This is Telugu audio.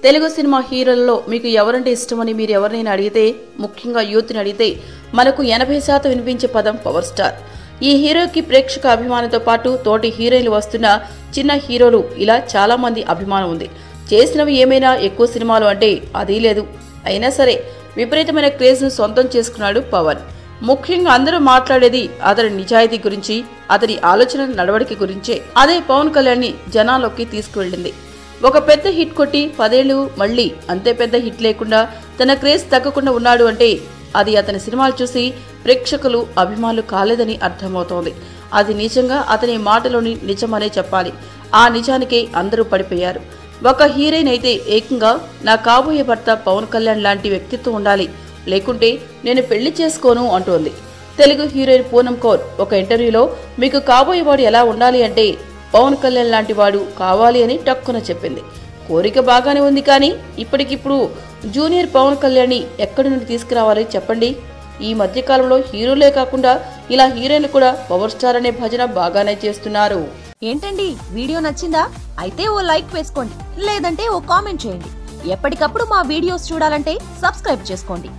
తెలుగు సినిమా హీరోలలో మీకు ఎవరంటే ఇష్టమని మీరు ఎవరినైనా అడిగితే, ముఖ్యంగా యూత్ని అడిగితే మనకు 80% వినిపించే పదం పవర్ స్టార్. ఈ హీరోకి ప్రేక్షక అభిమానంతో పాటు తోటి హీరోయిన్లు వస్తున్న చిన్న హీరోలు ఇలా చాలా మంది అభిమానం ఉంది. చేసినవి ఏమైనా ఎక్కువ సినిమాలు అంటే అదీ లేదు. అయినా సరే విపరీతమైన క్రేజ్ను సొంతం చేసుకున్నాడు పవన్. ముఖ్యంగా అందరూ మాట్లాడేది అతని నిజాయితీ గురించి, అతని ఆలోచన నడవడిక గురించే. అదే పవన్ కళ్యాణ్ని జనాల్లోకి తీసుకువెళ్ళింది. ఒక పెద్ద హిట్ కొట్టి 10 ఏళ్లు మళ్లీ అంతే పెద్ద హిట్ లేకుండా తన క్రేజ్ తగ్గకుండా ఉన్నాడు అంటే అది అతని సినిమాలు చూసి ప్రేక్షకులు అభిమానులు కాలేదని అర్థమవుతోంది. అది నిజంగా అతని మాటలోని నిజమనే చెప్పాలి. ఆ నిజానికే అందరూ పడిపోయారు. ఒక హీరోయిన్ అయితే ఏకంగా నా కాబోయే భర్త పవన్ కళ్యాణ్ లాంటి వ్యక్తిత్వం ఉండాలి, లేకుంటే నేను పెళ్లి చేసుకోను అంటోంది. తెలుగు హీరోయిన్ పూనం కౌర్ ఒక ఇంటర్వ్యూలో మీకు కాబోయేవాడు ఎలా ఉండాలి అంటే పవన్ కళ్యాణ్ లాంటి వాడు కావాలి అని టక్కున చెప్పింది. కోరిక బాగానే ఉంది, కానీ ఇప్పటికిప్పుడు జూనియర్ పవన్ కళ్యాణ్ని ఎక్కడి నుండి తీసుకురావాలి చెప్పండి? ఈ మధ్యకాలంలో హీరోలే కాకుండా ఇలా హీరోయిన్లు కూడా పవర్ స్టార్ అనే భజన బాగానే చేస్తున్నారు. ఏంటండి, వీడియో నచ్చిందా? అయితే ఓ లైక్ వేసుకోండి, లేదంటే ఓ కామెంట్ చేయండి. ఎప్పటికప్పుడు మా వీడియోస్ చూడాలంటే సబ్స్క్రైబ్ చేసుకోండి.